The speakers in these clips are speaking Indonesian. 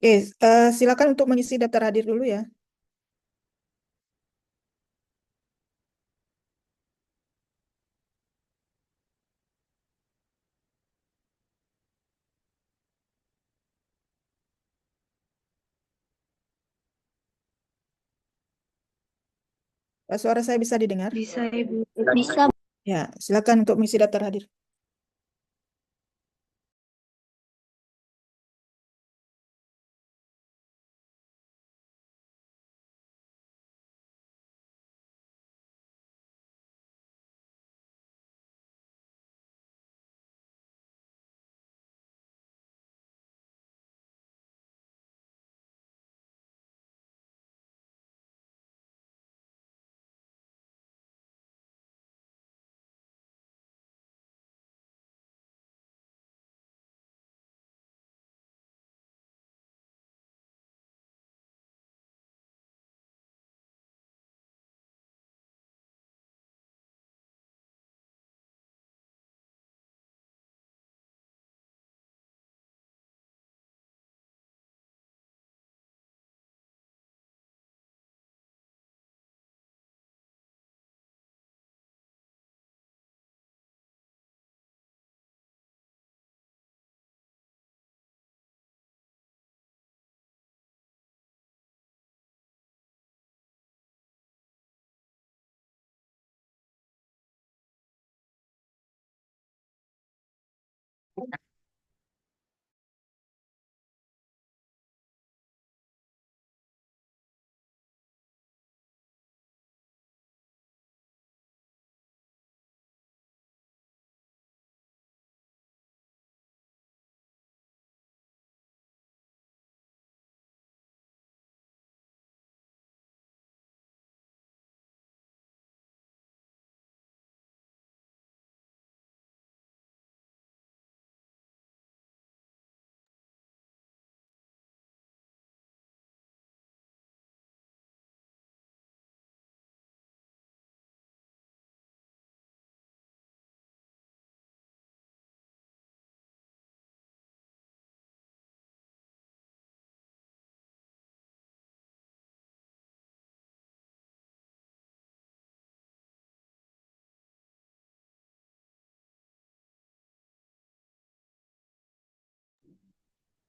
Oke, silakan untuk mengisi daftar hadir dulu ya. Suara saya bisa didengar? Bisa, Ibu. Bisa. Ya, silakan untuk mengisi daftar hadir.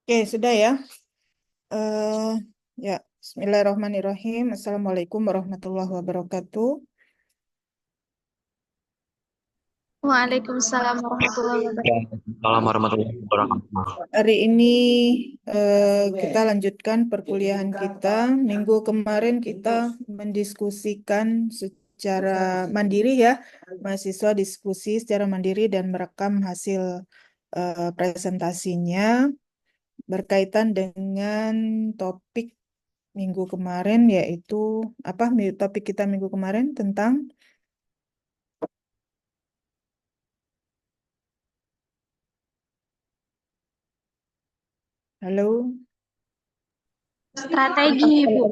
Oke, sudah ya. Eh, ya, Bismillahirrahmanirrahim. Assalamualaikum warahmatullahi wabarakatuh. Waalaikumsalam warahmatullahi wabarakatuh. Assalamualaikum warahmatullahi wabarakatuh. Hari ini kita lanjutkan perkuliahan kita. Minggu kemarin kita mendiskusikan secara mandiri ya, mahasiswa diskusi secara mandiri dan merekam hasil presentasinya berkaitan dengan topik minggu kemarin, yaitu apa topik kita minggu kemarin tentang halo, Strategi, Ibu.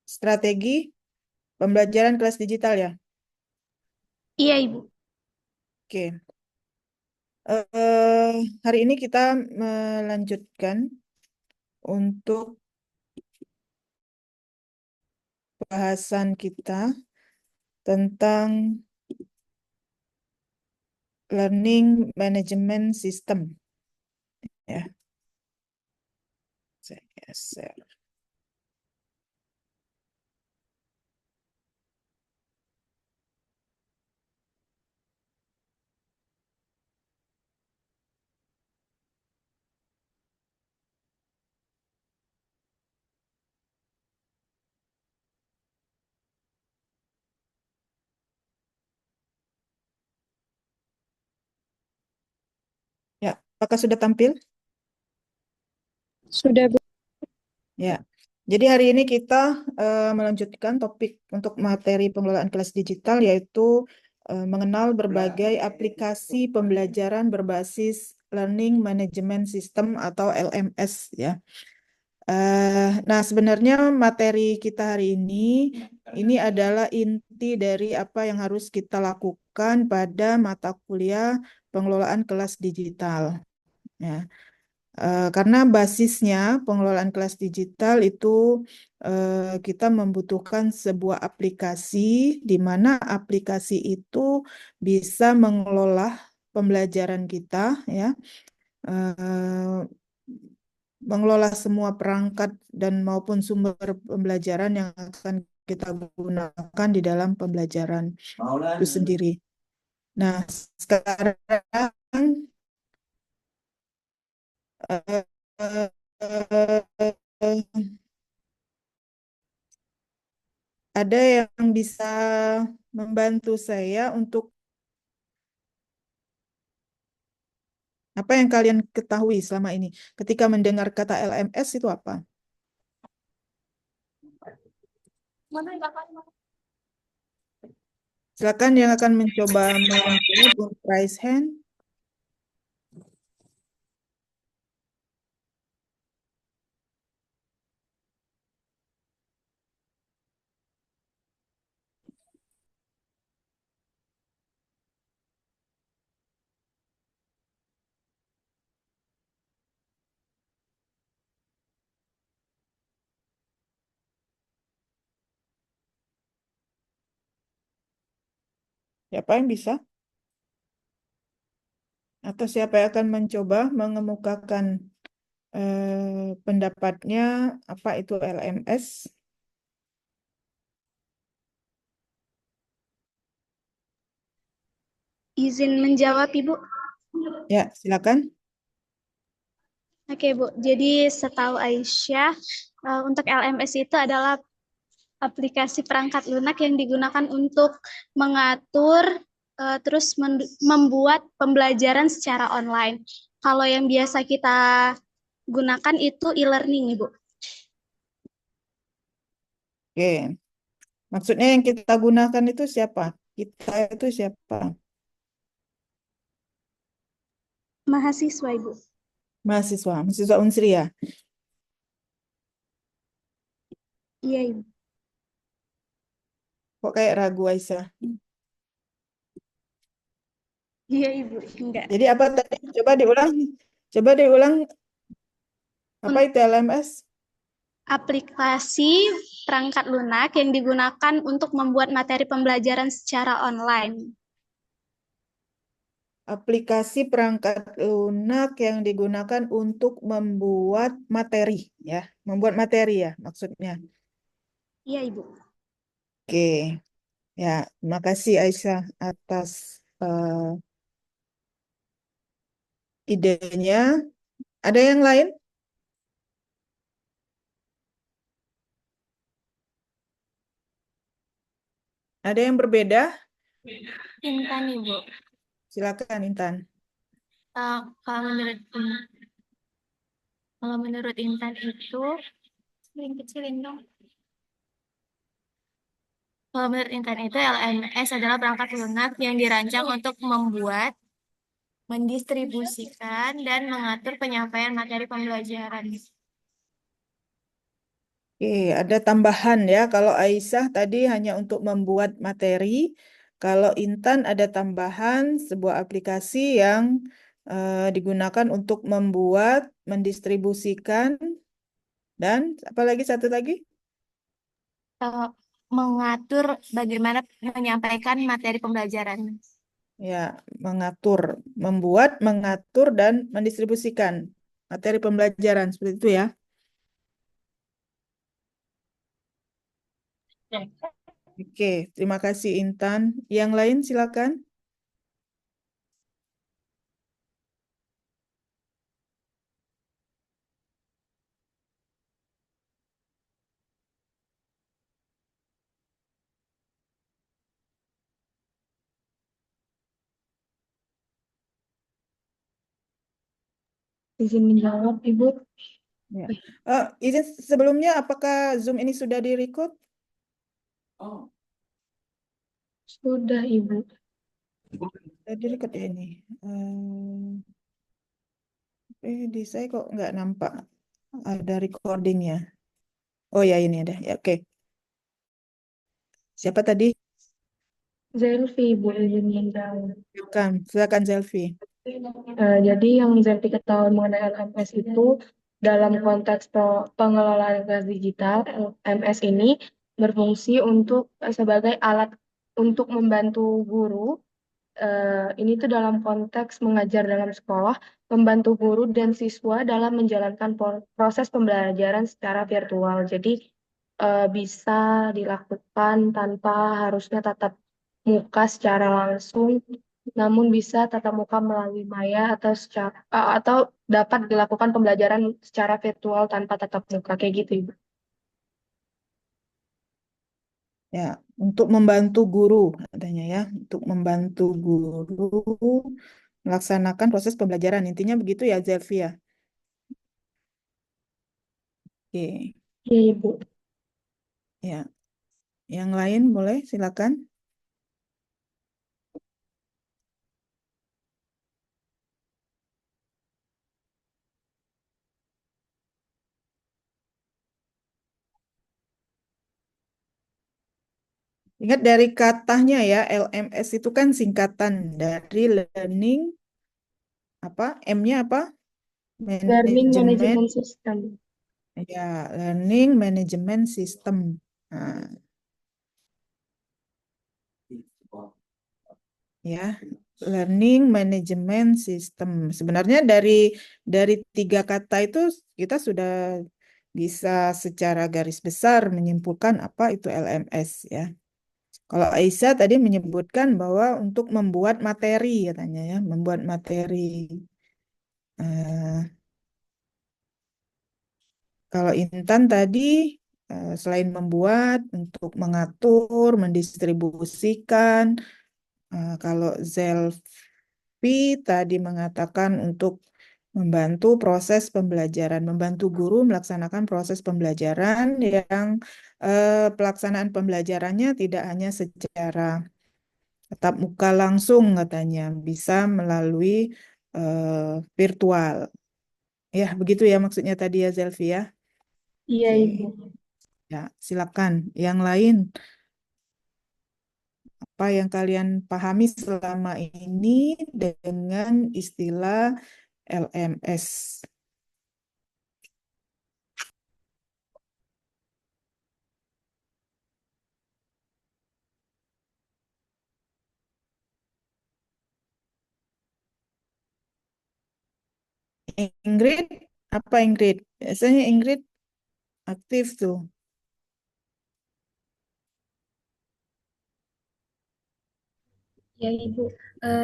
strategi pembelajaran kelas digital ya. Iya, Ibu. Oke. Hari ini kita melanjutkan untuk bahasan kita tentang learning management system. Ya, saya geser. Ya, apakah sudah tampil? Sudah, Bu. Ya. Jadi hari ini kita melanjutkan topik untuk materi pengelolaan kelas digital, yaitu mengenal berbagai aplikasi pembelajaran berbasis Learning Management System atau LMS ya. Nah, sebenarnya materi kita hari ini adalah inti dari apa yang harus kita lakukan pada mata kuliah pengelolaan kelas digital. Ya. Karena basisnya pengelolaan kelas digital itu kita membutuhkan sebuah aplikasi di mana aplikasi itu bisa mengelola pembelajaran kita, ya, eh, mengelola semua perangkat dan maupun sumber pembelajaran yang akan kita gunakan di dalam pembelajaran itu sendiri. Nah, sekarang eh, ada yang bisa membantu saya untuk apa yang kalian ketahui selama ini ketika mendengar kata LMS itu apa? Silakan yang akan mencoba menjawab, raise hand. Siapa yang bisa? Atau siapa yang akan mencoba mengemukakan pendapatnya apa itu LMS? Izin menjawab, Ibu. Ya, silakan. Oke, Bu. Jadi setahu Aisyah, untuk LMS itu adalah aplikasi perangkat lunak yang digunakan untuk mengatur, terus membuat pembelajaran secara online. Kalau yang biasa kita gunakan itu e-learning, Ibu. Oke. Maksudnya yang kita gunakan itu siapa? Kita itu siapa? Mahasiswa, Ibu. Mahasiswa, mahasiswa Unsri ya. Iya, Ibu. Kok kayak ragu Aisyah? Iya, Ibu. Enggak. Jadi apa tadi? Coba diulang. Coba diulang. Apa itu LMS? Aplikasi perangkat lunak yang digunakan untuk membuat materi pembelajaran secara online. Aplikasi perangkat lunak yang digunakan untuk membuat materi, ya. Membuat materi ya maksudnya. Iya, Ibu. Oke. Ya, terima kasih Aisyah atas idenya. Ada yang lain? Ada yang berbeda? Intan, Ibu. Silakan Intan. Kalau menurut Intan itu, kecilin dong. Kalau menurut Intan itu LMS adalah perangkat lunak yang dirancang untuk membuat, mendistribusikan, dan mengatur penyampaian materi pembelajaran. Oke, ada tambahan ya. Kalau Aisyah tadi hanya untuk membuat materi, kalau Intan ada tambahan sebuah aplikasi yang digunakan untuk membuat, mendistribusikan, dan apalagi satu lagi? Mengatur bagaimana menyampaikan materi pembelajaran. Ya, mengatur, membuat, mengatur, dan mendistribusikan materi pembelajaran seperti itu ya. Oke, terima kasih Intan. Yang lain silakan. Izin menjawab, Ibu. Ya. Izin sebelumnya, apakah Zoom ini sudah di-record? Sudah, Ibu. Sudah di-record ya ini. Di saya kok nggak nampak ada recordingnya. Oh ya, ini ada. Ya, oke. Siapa tadi? Zelfie, Ibu, izin menjawab. Silakan Zelfie. Jadi yang Zerti ketahui mengenai LMS itu dalam konteks pengelolaan kelas digital, LMS ini berfungsi untuk sebagai alat untuk membantu guru. Ini tuh dalam konteks mengajar dalam sekolah, membantu guru dan siswa dalam menjalankan proses pembelajaran secara virtual. Jadi bisa dilakukan tanpa harusnya tatap muka secara langsung, namun bisa tatap muka melalui maya atau dapat dilakukan pembelajaran secara virtual tanpa tatap muka kayak gitu, Ibu. Ya, untuk membantu guru katanya ya, untuk membantu guru melaksanakan proses pembelajaran. Intinya begitu ya, Zelvia. Oke, Iya, Ibu. ya. Yang lain boleh silakan. Ingat dari katanya ya, LMS itu kan singkatan dari learning apa? M-nya apa? Learning Manajemen. Management System. Ya, learning management system. Nah, ya, learning management system. Sebenarnya dari tiga kata itu kita sudah bisa secara garis besar menyimpulkan apa itu LMS ya. Kalau Aisyah tadi menyebutkan bahwa untuk membuat materi katanya ya, membuat materi. Eh, Kalau Intan tadi selain membuat, untuk mengatur, mendistribusikan. Kalau Zelfi tadi mengatakan untuk membantu proses pembelajaran, membantu guru melaksanakan proses pembelajaran yang pelaksanaan pembelajarannya tidak hanya secara tatap muka langsung katanya, bisa melalui virtual. Ya, begitu ya maksudnya tadi ya Zelfi ya. Iya, Oke. Ibu. Ya, silakan. Yang lain, apa yang kalian pahami selama ini dengan istilah LMS? Ingrid, apa Ingrid? Biasanya Ingrid aktif tuh. Ya, Ibu.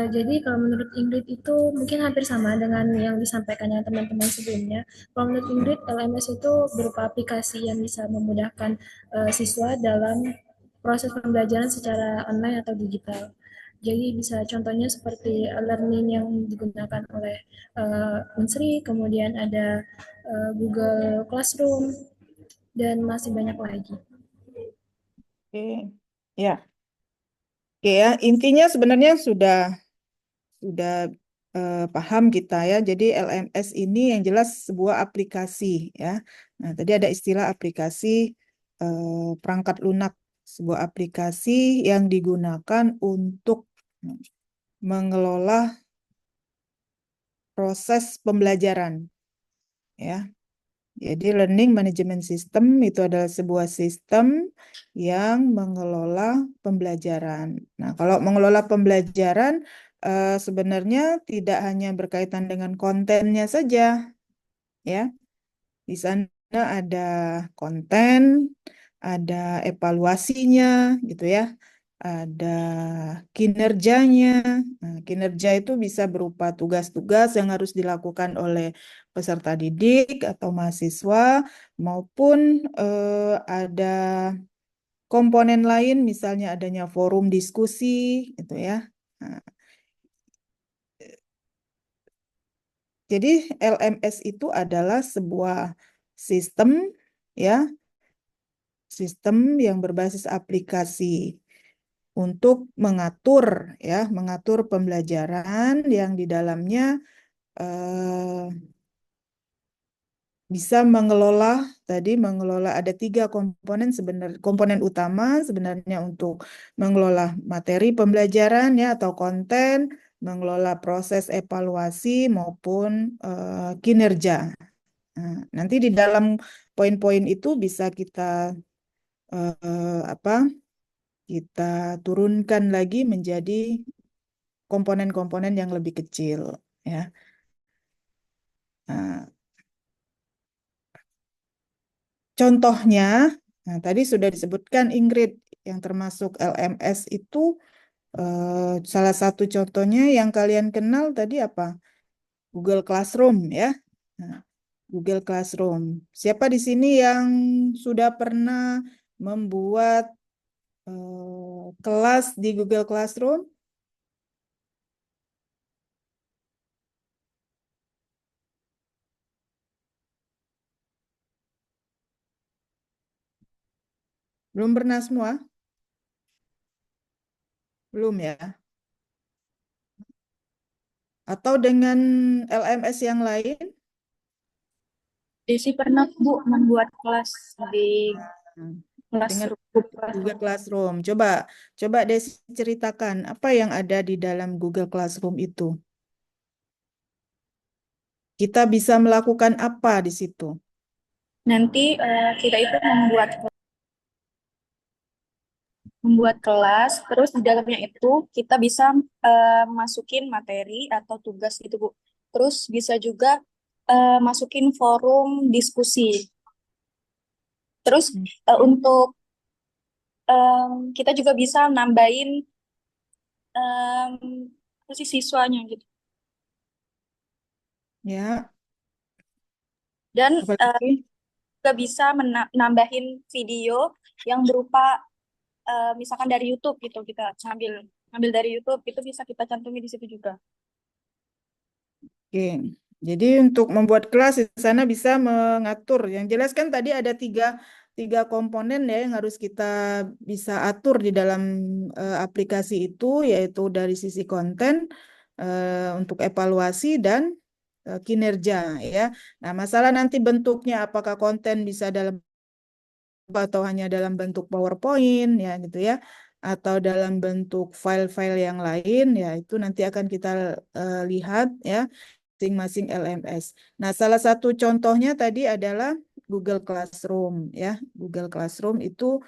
Jadi kalau menurut Ingrid itu mungkin hampir sama dengan yang disampaikannya teman-teman sebelumnya. Kalau menurut Ingrid, LMS itu berupa aplikasi yang bisa memudahkan siswa dalam proses pembelajaran secara online atau digital. Jadi bisa contohnya seperti learning yang digunakan oleh Unsri, kemudian ada Google Classroom, dan masih banyak lagi. Oke, ya. Oke ya, intinya sebenarnya sudah paham kita ya. Jadi LMS ini yang jelas sebuah aplikasi ya. Nah, tadi ada istilah aplikasi perangkat lunak, sebuah aplikasi yang digunakan untuk mengelola proses pembelajaran ya. Jadi learning management system itu adalah sebuah sistem yang mengelola pembelajaran. Nah, kalau mengelola pembelajaran sebenarnya tidak hanya berkaitan dengan kontennya saja, ya. Di sana ada konten, ada evaluasinya, gitu ya. Ada kinerjanya. Nah, kinerja itu bisa berupa tugas-tugas yang harus dilakukan oleh peserta didik atau mahasiswa, maupun ada komponen lain, misalnya adanya forum diskusi, gitu ya. Nah, jadi LMS itu adalah sebuah sistem, ya, sistem yang berbasis aplikasi untuk mengatur mengatur pembelajaran yang di dalamnya eh, bisa mengelola ada tiga komponen komponen utama sebenarnya untuk mengelola materi pembelajaran ya atau konten. mengelola proses evaluasi maupun kinerja. Nah, nanti di dalam poin-poin itu bisa kita apa? Kita turunkan lagi menjadi komponen-komponen yang lebih kecil, ya. Nah, contohnya, nah tadi sudah disebutkan Ingrid yang termasuk LMS itu salah satu contohnya yang kalian kenal tadi apa? Google Classroom, ya. Nah, Google Classroom. Siapa di sini yang sudah pernah membuat kelas di Google Classroom? Belum pernah semua? Belum ya? Atau dengan LMS yang lain? Desi pernah Bu membuat kelas di Hmm. kelas Dengan Google. Google Classroom. Coba Desi ceritakan apa yang ada di dalam Google Classroom itu. Kita bisa melakukan apa di situ? Nanti kita itu membuat kelas, terus di dalamnya itu kita bisa masukin materi atau tugas gitu Bu. Terus bisa juga masukin forum diskusi. Terus untuk kita juga bisa nambahin em, apa sih siswanya gitu. Ya, Dan apalagi? juga bisa nambahin video yang berupa misalkan dari YouTube gitu kita ngambil dari YouTube itu bisa kita cantumin di situ juga. Oke, jadi untuk membuat kelas di sana bisa mengatur. Yang jelas kan tadi ada tiga komponen ya yang harus kita bisa atur di dalam aplikasi itu, yaitu dari sisi konten untuk evaluasi dan kinerja ya. Nah, masalah nanti bentuknya apakah konten bisa dalam atau hanya dalam bentuk PowerPoint ya gitu ya atau dalam bentuk file-file yang lain ya itu nanti akan kita lihat ya masing-masing LMS. Nah, salah satu contohnya tadi adalah Google Classroom ya. Google Classroom itu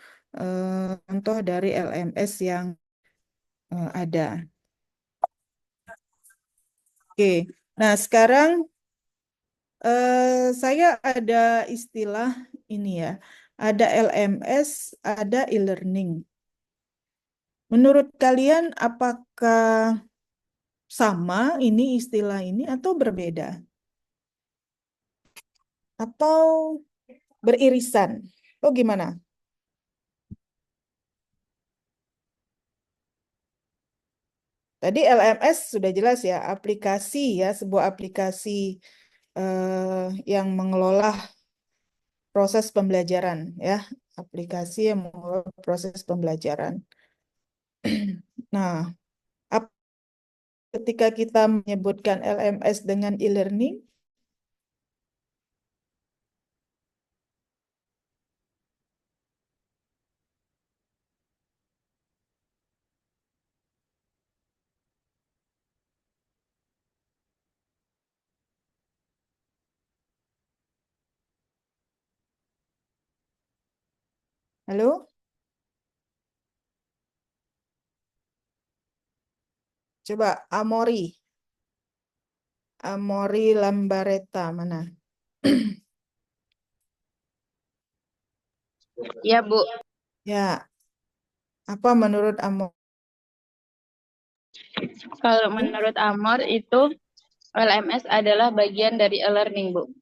contoh dari LMS yang ada. Oke. Nah, sekarang saya ada istilah ini ya. Ada LMS, ada e-learning. Menurut kalian apakah sama ini istilah ini atau berbeda? Atau beririsan? Oh gimana? Tadi LMS sudah jelas ya, aplikasi ya, sebuah aplikasi yang mengelola proses pembelajaran ya, aplikasi yang mengelola proses pembelajaran. Nah, ketika kita menyebutkan LMS dengan e-learning, halo? Coba Amori Lambareta mana? Iya, Bu. Ya, apa menurut Amori? Kalau menurut Amor itu LMS adalah bagian dari e-learning, Bu.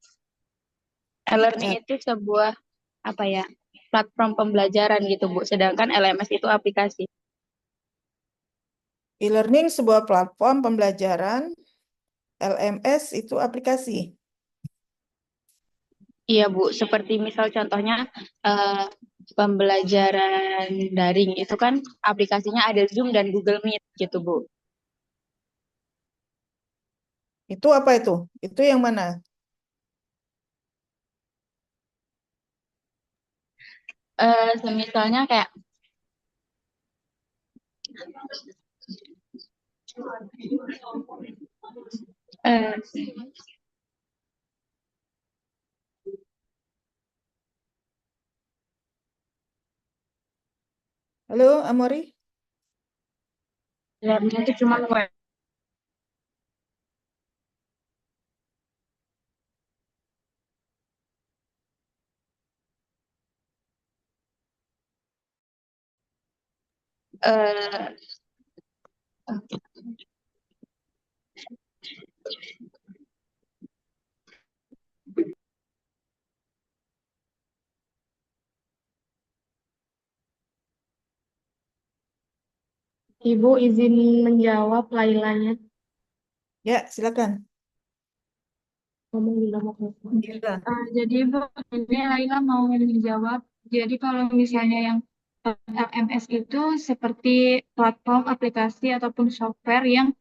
E-learning Ya, itu sebuah apa ya? Platform pembelajaran gitu, Bu. Sedangkan LMS itu aplikasi. e-learning sebuah platform pembelajaran, LMS itu aplikasi. Iya, Bu. Seperti misal contohnya eh, pembelajaran daring itu kan aplikasinya ada Zoom dan Google Meet gitu, Bu. Itu apa itu? Itu yang mana? Semisalnya kayak Eh, Halo, Amori? labnya itu cuma web. Eh, Ibu izin menjawab Lailanya. Ya, silakan. Ngomong di nomor telepon. Gila. Jadi Bu, ini Laila mau menjawab. Jadi kalau misalnya yang LMS itu seperti platform aplikasi ataupun software yang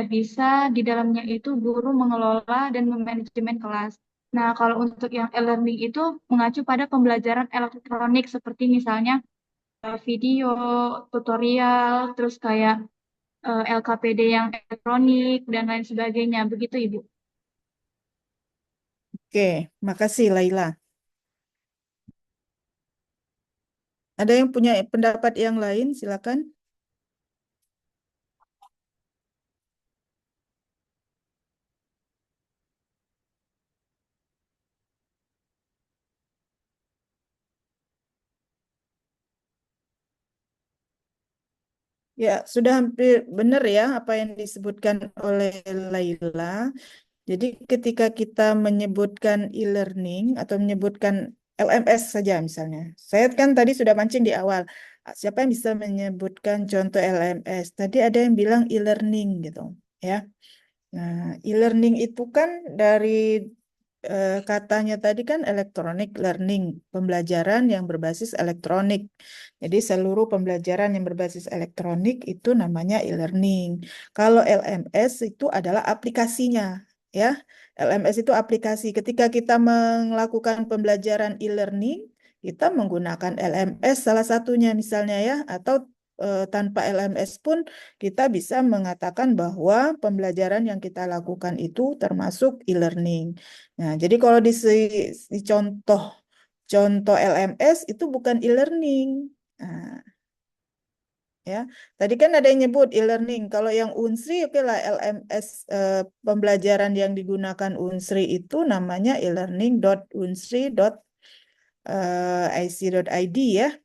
bisa di dalamnya itu guru mengelola dan memanajemen kelas. Nah, kalau untuk yang e-learning itu mengacu pada pembelajaran elektronik seperti misalnya video, tutorial, terus kayak LKPD yang elektronik dan lain sebagainya. Begitu, Ibu. Oke, makasih Laila. Ada yang punya pendapat yang lain? Silakan. Ya, sudah hampir benar ya apa yang disebutkan oleh Laila. Jadi ketika kita menyebutkan e-learning atau menyebutkan LMS saja misalnya. Saya kan tadi sudah mancing di awal. Siapa yang bisa menyebutkan contoh LMS? Tadi ada yang bilang e-learning gitu, ya. Nah, e-learning itu kan dari katanya tadi kan electronic learning, pembelajaran yang berbasis elektronik. Jadi seluruh pembelajaran yang berbasis elektronik itu namanya e-learning. Kalau LMS itu adalah aplikasinya, ya. LMS itu aplikasi. Ketika kita melakukan pembelajaran e-learning, kita menggunakan LMS salah satunya misalnya ya, atau tanpa LMS pun kita bisa mengatakan bahwa pembelajaran yang kita lakukan itu termasuk e-learning. Nah, jadi kalau di contoh LMS itu bukan e-learning. Nah, ya. Tadi kan ada yang nyebut e-learning. Kalau yang Unsri, oke lah LMS pembelajaran yang digunakan Unsri itu namanya e-learning.unsri.ic.id ya.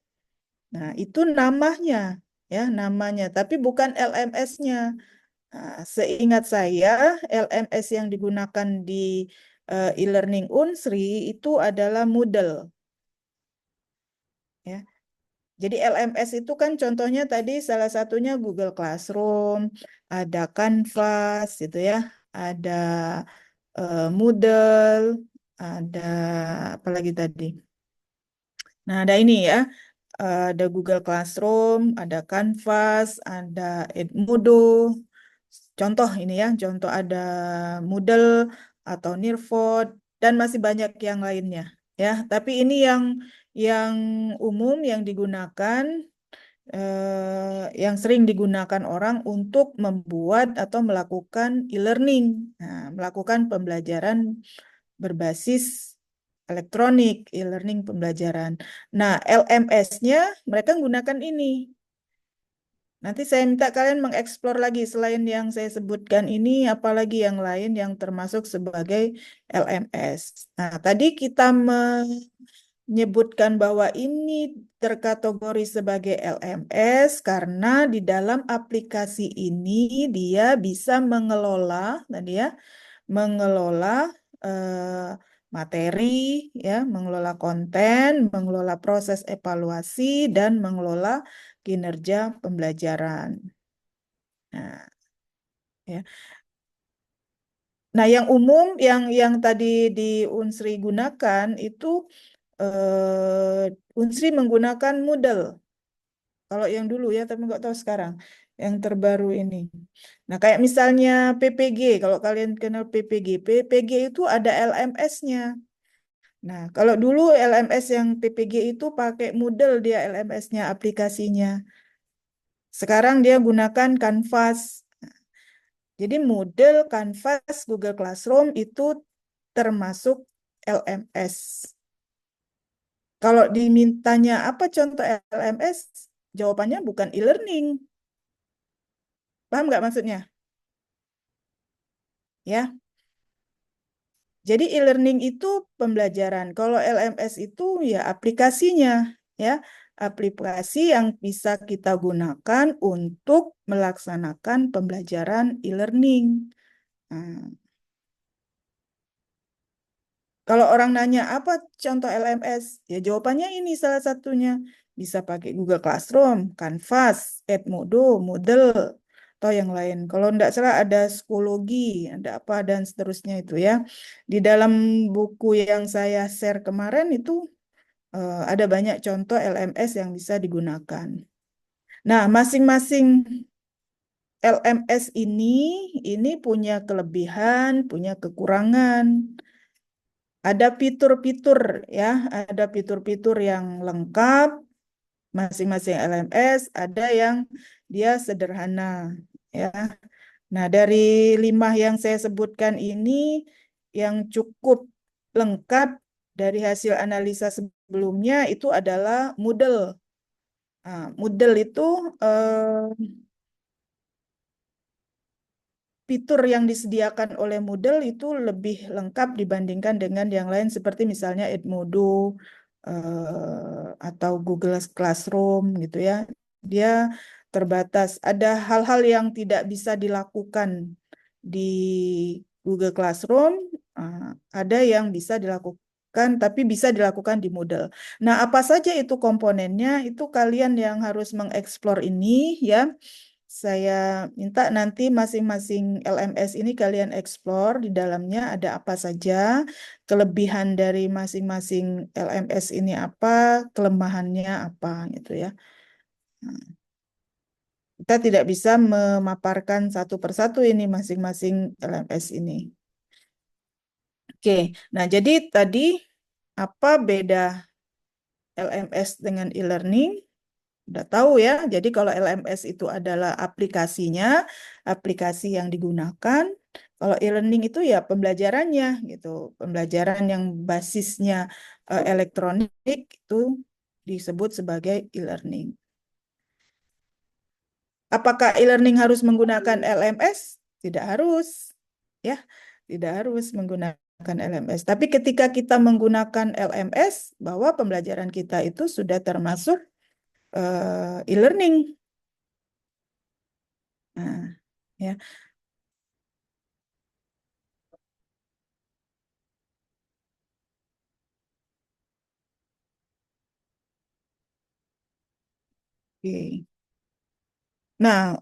Nah, itu namanya ya, namanya, tapi bukan LMS-nya. Nah, seingat saya, LMS yang digunakan di e-learning Unsri itu adalah Moodle. Ya. Jadi LMS itu kan contohnya tadi salah satunya Google Classroom, ada Canvas gitu ya, ada Moodle, ada apa lagi tadi? Nah, ada ini ya, ada Google Classroom, ada Canvas, ada Edmodo. Contoh ini ya, contoh ada Moodle atau Nearpod dan masih banyak yang lainnya ya. Tapi ini yang umum yang digunakan yang sering digunakan orang untuk membuat atau melakukan e-learning. Nah, melakukan pembelajaran berbasis elektronik, e-learning pembelajaran. Nah, LMS-nya mereka menggunakan ini. Nanti saya minta kalian mengeksplor lagi selain yang saya sebutkan ini, apalagi yang lain yang termasuk sebagai LMS. Nah, tadi kita menyebutkan bahwa ini terkategori sebagai LMS karena di dalam aplikasi ini dia bisa mengelola, tadi ya, mengelola materi, ya, mengelola konten, mengelola proses evaluasi, dan mengelola kinerja pembelajaran. Nah, ya. Nah, yang umum yang tadi di Unsri gunakan itu Unsri menggunakan Moodle. Kalau yang dulu ya, tapi nggak tahu sekarang. Yang terbaru ini. Nah, kayak misalnya PPG, kalau kalian kenal PPG itu ada LMS-nya. Nah, kalau dulu LMS yang PPG itu pakai Moodle dia LMS-nya, aplikasinya. Sekarang dia gunakan Canvas. Jadi Moodle, Canvas, Google Classroom itu termasuk LMS. Kalau dimintanya apa contoh LMS, jawabannya bukan e-learning. Paham nggak maksudnya? Ya. Jadi e-learning itu pembelajaran. Kalau LMS itu ya aplikasinya, ya. Aplikasi yang bisa kita gunakan untuk melaksanakan pembelajaran e-learning. Nah, kalau orang nanya apa contoh LMS, ya jawabannya ini salah satunya. Bisa pakai Google Classroom, Canvas, Edmodo, Moodle, atau yang lain. Kalau tidak salah ada Schoology, ada apa dan seterusnya itu ya. Di dalam buku yang saya share kemarin itu ada banyak contoh LMS yang bisa digunakan. Nah, masing-masing LMS ini punya kelebihan, punya kekurangan. Ada fitur-fitur ya, ada fitur-fitur yang lengkap masing-masing LMS, ada yang dia sederhana ya. Nah, dari 5 yang saya sebutkan ini yang cukup lengkap dari hasil analisa sebelumnya itu adalah Moodle. Nah, Moodle itu fitur yang disediakan oleh Moodle itu lebih lengkap dibandingkan dengan yang lain seperti misalnya Edmodo atau Google Classroom gitu ya. Dia terbatas. Ada hal-hal yang tidak bisa dilakukan di Google Classroom, ada yang bisa dilakukan tapi bisa dilakukan di Moodle. Nah, apa saja itu komponennya? Itu kalian yang harus mengeksplor ini ya. Saya minta nanti masing-masing LMS ini kalian explore di dalamnya ada apa saja, kelebihan dari masing-masing LMS ini apa, kelemahannya apa gitu ya. Nah, kita tidak bisa memaparkan satu persatu ini masing-masing LMS ini. Oke, nah jadi tadi apa beda LMS dengan e-learning? Udah tahu ya, jadi kalau LMS itu adalah aplikasinya, aplikasi yang digunakan. Kalau e-learning itu ya pembelajarannya gitu. Pembelajaran yang basisnya elektronik itu disebut sebagai e-learning. Apakah e-learning harus menggunakan LMS? Tidak harus. Ya, tidak harus menggunakan LMS. Tapi ketika kita menggunakan LMS, bahwa pembelajaran kita itu sudah termasuk e-learning. Nah, ya. Oke. Nah,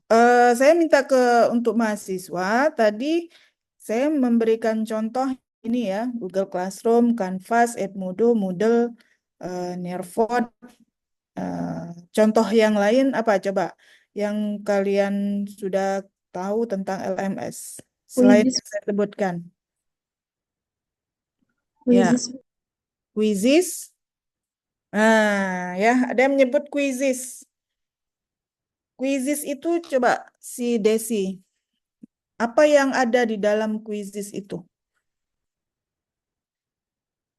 saya minta untuk mahasiswa tadi saya memberikan contoh ini ya, Google Classroom, Canvas, Edmodo, Moodle, Nearphone. Contoh yang lain apa coba? Yang kalian sudah tahu tentang LMS selain Quizzes. yang saya sebutkan. Ya, Quizzes. Quizzes. Nah, ya, ada yang menyebut Quizzes. Quizzes itu coba si Desi. Apa yang ada di dalam Quizzes itu?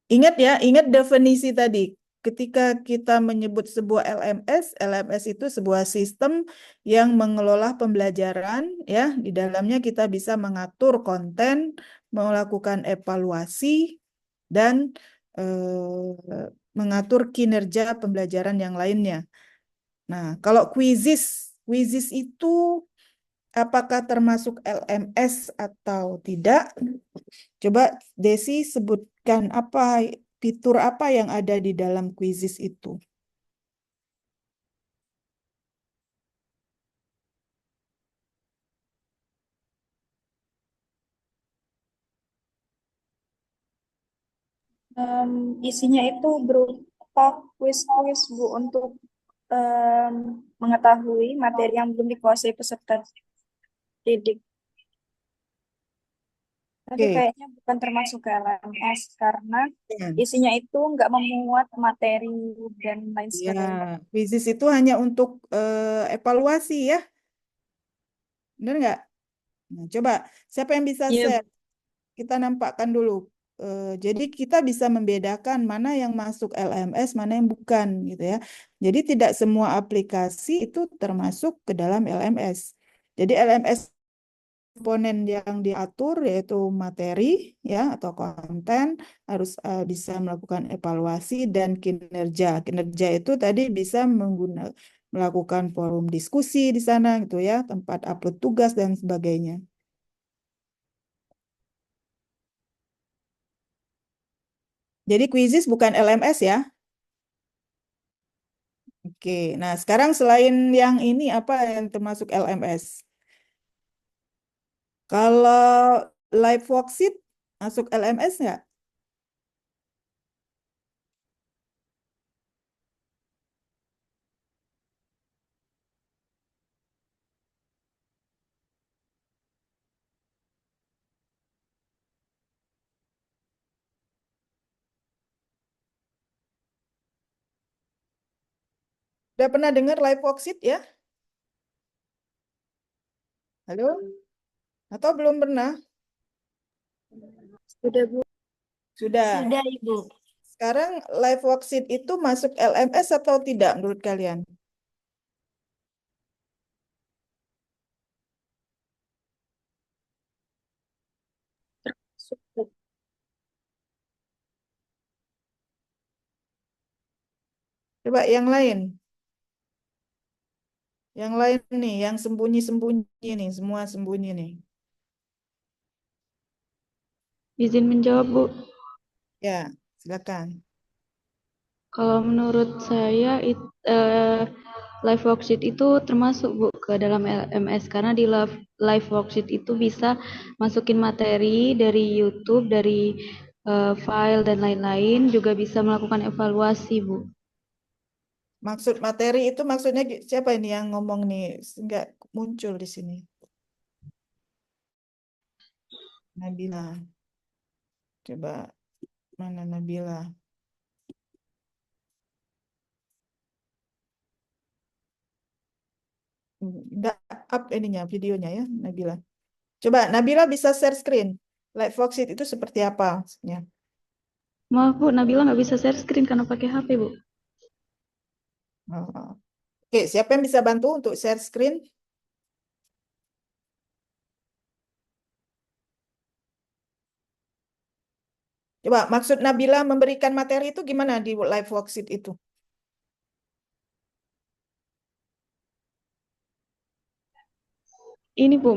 Ingat ya, ingat definisi tadi. Ketika kita menyebut sebuah LMS itu sebuah sistem yang mengelola pembelajaran ya. Di dalamnya kita bisa mengatur konten, melakukan evaluasi dan mengatur kinerja pembelajaran yang lainnya. Nah, kalau Quizzes itu apakah termasuk LMS atau tidak? Coba Desi sebutkan fitur apa yang ada di dalam Quizzes itu. Isinya itu berupa kuis-kuis Bu untuk mengetahui materi yang belum dikuasai peserta didik. Tapi Oke. kayaknya bukan termasuk ke LMS karena Ya. isinya itu nggak memuat materi dan lain Ya, sebagainya. Quizzes itu hanya untuk evaluasi ya. Benar nggak? Nah, coba siapa yang bisa Iya, share? Kita nampakkan dulu. Jadi kita bisa membedakan mana yang masuk LMS, mana yang bukan gitu ya. Jadi tidak semua aplikasi itu termasuk ke dalam LMS. Jadi LMS komponen yang diatur yaitu materi ya atau konten harus bisa melakukan evaluasi dan kinerja. Kinerja itu tadi bisa melakukan forum diskusi di sana gitu ya, tempat upload tugas dan sebagainya. Jadi Quizizz bukan LMS ya. Oke, nah sekarang selain yang ini apa yang termasuk LMS? Kalau live worksheet masuk LMS nggak? Udah pernah dengar live worksheet ya? Halo? Atau belum pernah? Sudah, Bu. Sudah. sudah Ibu. Sekarang live worksheet itu masuk LMS atau tidak menurut kalian? Coba yang lain. Yang lain nih, yang sembunyi-sembunyi nih, semua sembunyi nih. Izin menjawab, Bu. Ya, silakan. Kalau menurut saya, live worksheet itu termasuk, Bu, ke dalam LMS. Karena di live worksheet itu bisa masukin materi dari YouTube, dari file, dan lain-lain. Juga bisa melakukan evaluasi, Bu. Maksud materi itu maksudnya siapa ini yang ngomong nih? Enggak muncul di sini. Nabila. Coba mana Nabila? Enggak up ininya videonya ya Nabila. Coba Nabila bisa share screen. Live worksheet itu seperti apa maksudnya? Maaf, Bu, Nabila nggak bisa share screen karena pakai HP, Bu. Oh. Oke, siapa yang bisa bantu untuk share screen? Coba maksud Nabila memberikan materi itu gimana di live worksheet itu? Ini, Bu,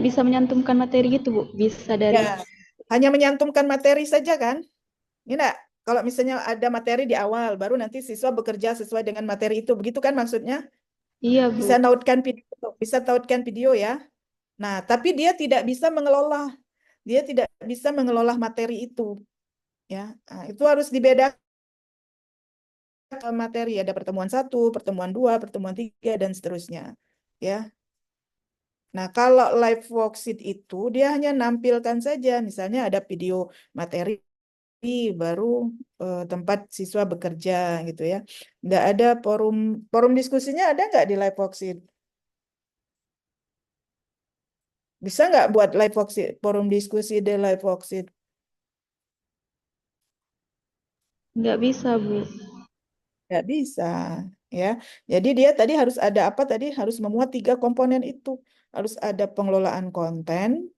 bisa menyantumkan materi gitu, Bu. Bisa dari... Ya, hanya menyantumkan materi saja kan? Ini enggak, kalau misalnya ada materi di awal, baru nanti siswa bekerja sesuai dengan materi itu, begitu kan maksudnya? Iya, Bu. Bisa tautkan video ya. Nah, tapi dia tidak bisa mengelola materi itu, ya. Nah, itu harus dibedakan materi, ada pertemuan 1, pertemuan 2, pertemuan 3 dan seterusnya, ya. Nah, kalau live worksheet itu dia hanya nampilkan saja, misalnya ada video materi baru tempat siswa bekerja gitu ya. Nggak ada forum forum diskusinya, ada nggak di live worksheet? Bisa nggak buat live worksheet, forum diskusi di live worksheet? Nggak bisa, Bu. Nggak bisa, ya. Jadi dia tadi harus ada apa tadi? Harus memuat 3 komponen itu. Harus ada pengelolaan konten.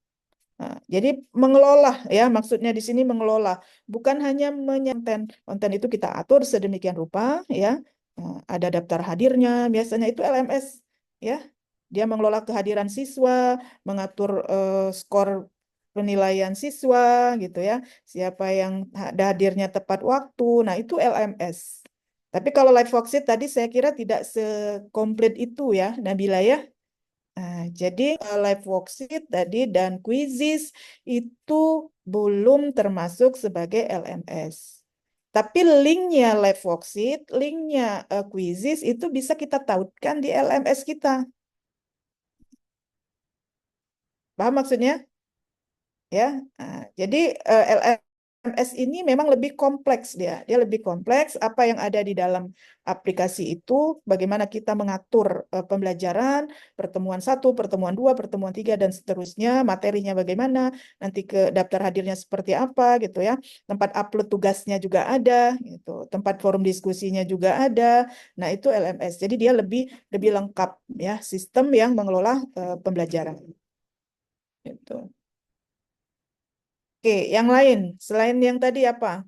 Nah, jadi mengelola ya, maksudnya di sini mengelola, bukan hanya konten. Konten itu kita atur sedemikian rupa ya. Nah, ada daftar hadirnya, biasanya itu LMS ya. Dia mengelola kehadiran siswa, mengatur skor penilaian siswa gitu ya. Siapa yang hadirnya tepat waktu. Nah, itu LMS. Tapi kalau live worksheet tadi saya kira tidak sekomplit itu ya, Nabila ya. Nah, jadi live worksheet tadi dan quizzes itu belum termasuk sebagai LMS. Tapi linknya live worksheet, linknya quizzes itu bisa kita tautkan di LMS kita. Paham maksudnya? Ya, nah, jadi LMS LMS ini memang lebih kompleks dia. Dia lebih kompleks apa yang ada di dalam aplikasi itu, bagaimana kita mengatur pembelajaran, pertemuan 1, pertemuan 2, pertemuan 3 dan seterusnya, materinya bagaimana, nanti ke daftar hadirnya seperti apa gitu ya. Tempat upload tugasnya juga ada gitu. Tempat forum diskusinya juga ada. Nah, itu LMS. Jadi dia lebih lebih lengkap ya, sistem yang mengelola pembelajaran. Gitu. Oke, yang lain selain yang tadi apa?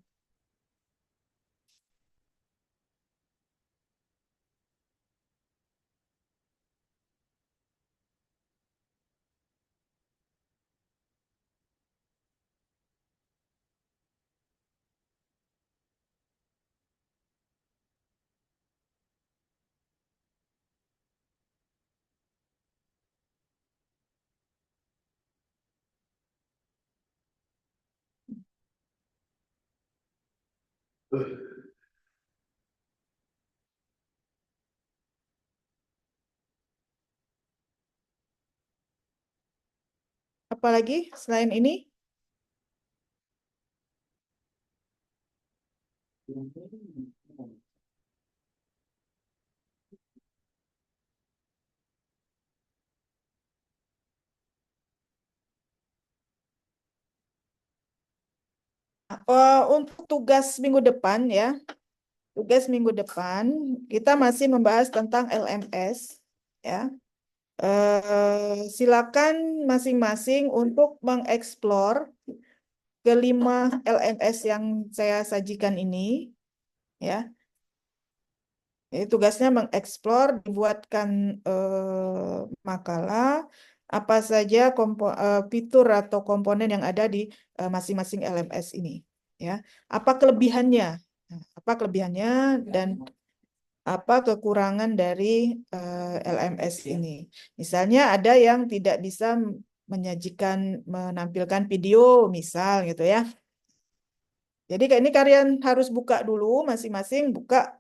Apalagi selain ini? Untuk tugas minggu depan ya, tugas minggu depan kita masih membahas tentang LMS ya. Silakan masing-masing untuk mengeksplor kelima LMS yang saya sajikan ini ya. Jadi tugasnya mengeksplor, dibuatkan makalah apa saja fitur atau komponen yang ada di masing-masing LMS ini ya. Apa kelebihannya? Nah, apa kelebihannya dan apa kekurangan dari LMS ini? Misalnya ada yang tidak bisa menampilkan video misal gitu ya. Jadi ini kalian harus buka dulu masing-masing buka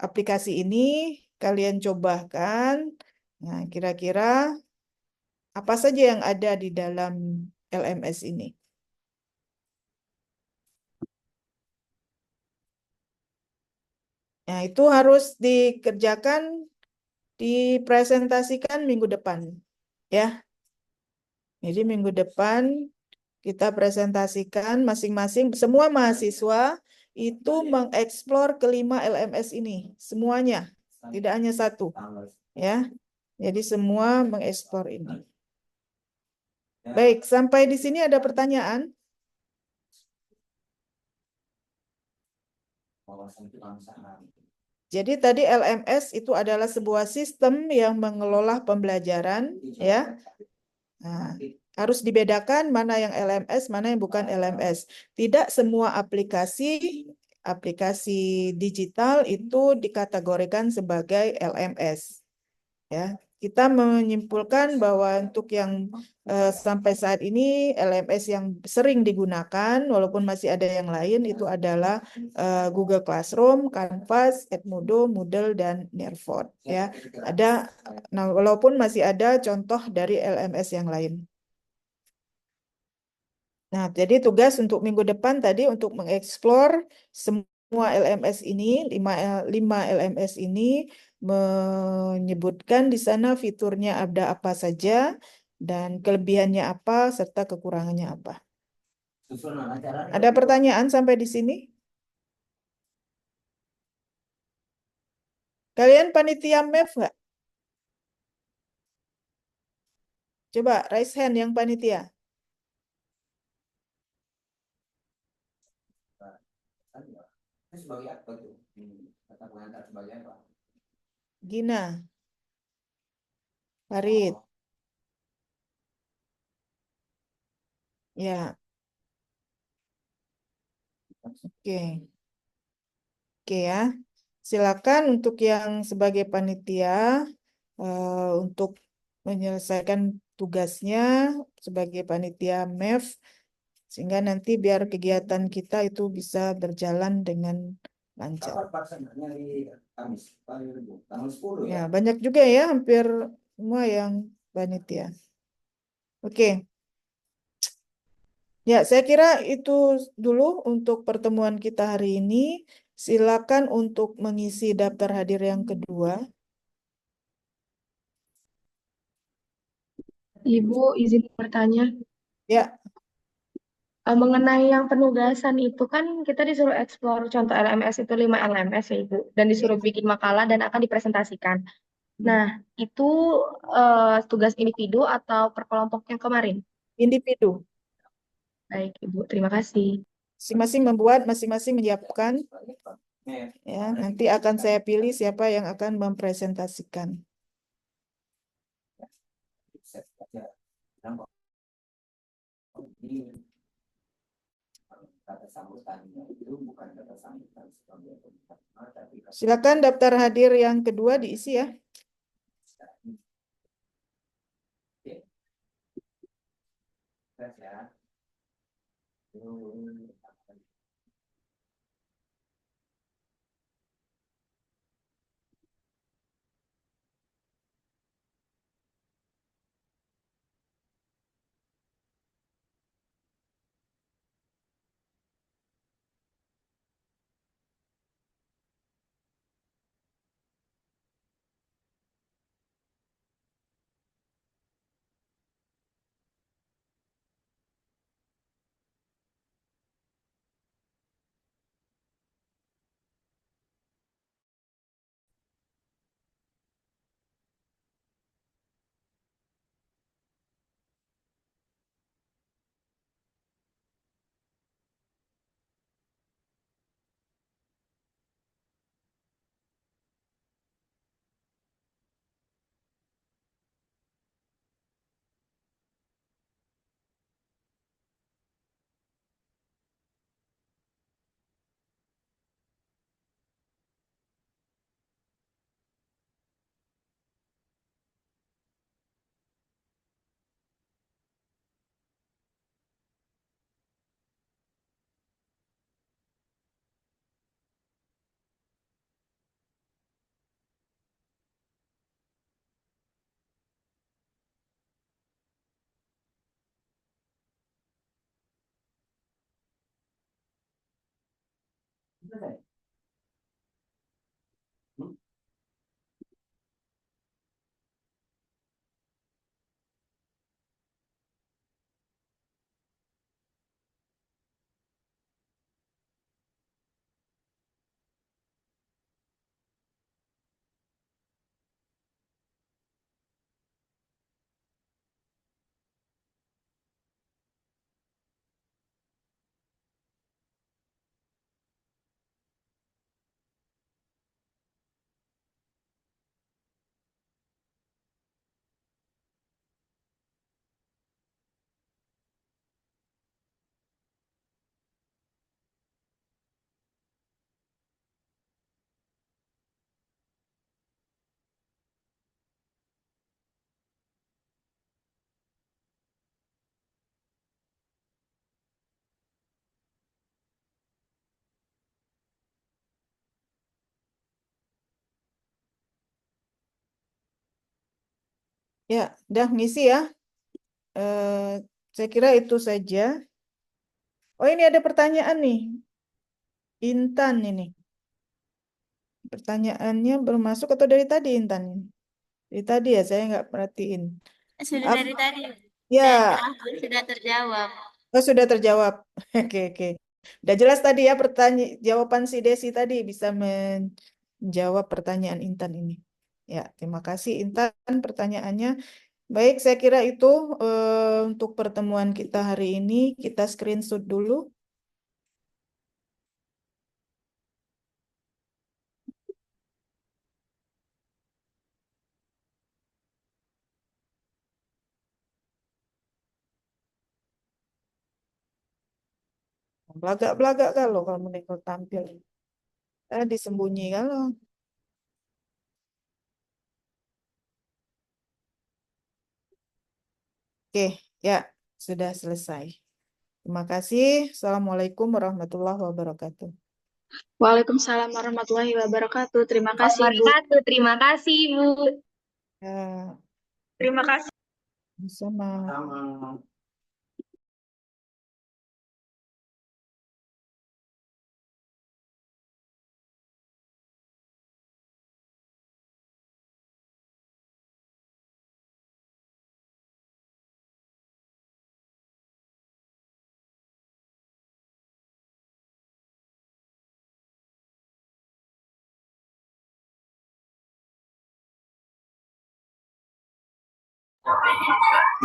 aplikasi ini, kalian cobakan. Nah, kira-kira apa saja yang ada di dalam LMS ini? Nah, itu harus dikerjakan, dipresentasikan minggu depan. Ya, jadi minggu depan kita presentasikan masing-masing, semua mahasiswa itu mengeksplor kelima LMS ini, semuanya, tidak hanya satu. Ya, jadi semua mengeksplor ini. Baik, sampai di sini ada pertanyaan? Jadi tadi LMS itu adalah sebuah sistem yang mengelola pembelajaran, ya. Nah, harus dibedakan mana yang LMS, mana yang bukan LMS. Tidak semua aplikasi digital itu dikategorikan sebagai LMS. Ya, kita menyimpulkan bahwa untuk yang sampai saat ini LMS yang sering digunakan, walaupun masih ada yang lain, itu adalah Google Classroom, Canvas, Edmodo, Moodle, dan Nearphone. Ya, ada. Nah, walaupun masih ada contoh dari LMS yang lain. Nah, jadi tugas untuk minggu depan tadi untuk mengeksplor semua LMS ini, 5 LMS ini, menyebutkan di sana fiturnya ada apa saja, dan kelebihannya apa, serta kekurangannya apa. Ada pertanyaan sampai di sini? Kalian panitia MEF nggak? Coba raise hand yang panitia. Gina, Farid. Ya, oke. Oke ya. Silakan untuk yang sebagai panitia untuk menyelesaikan tugasnya sebagai panitia MEF sehingga nanti biar kegiatan kita itu bisa berjalan dengan lancar. Ya, banyak juga ya, hampir semua yang panitia. Oke. Ya, saya kira itu dulu untuk pertemuan kita hari ini. Silakan untuk mengisi daftar hadir yang kedua. Ibu izin bertanya. Ya, Mengenai yang penugasan itu kan kita disuruh explore contoh LMS itu 5 LMS ya Ibu. Dan disuruh bikin makalah dan akan dipresentasikan. Nah, itu tugas individu atau per kelompok yang kemarin? individu. Baik Ibu, terima kasih. Masing-masing membuat, masing-masing menyiapkan. Ya, nanti akan saya pilih siapa yang akan mempresentasikan. Silakan daftar hadir yang kedua diisi ya. Ya, udah ngisi ya. Saya kira itu saja. Oh, ini ada pertanyaan nih. Intan ini. Pertanyaannya belum masuk atau dari tadi Intan? Dari tadi ya, saya nggak perhatiin. Sudah Maaf. dari tadi. Ya, Sudah terjawab. oh, sudah terjawab. Oke, oke. Udah jelas tadi ya jawaban si Desi tadi bisa menjawab pertanyaan Intan ini. Ya, terima kasih Intan pertanyaannya. Baik, saya kira itu untuk pertemuan kita hari ini. Kita screenshot dulu. Belagak-belagak kalau mereka tampil. Disembunyi kalau. Oke, ya, sudah selesai. Terima kasih. Assalamualaikum warahmatullahi wabarakatuh. Waalaikumsalam warahmatullahi wabarakatuh. Terima kasih, Bu. Wabarakatuh. Terima kasih Ibu. Ya, Terima kasih. sama.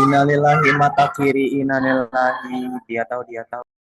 Innalillahi mata kiri, innalillahi dia tahu.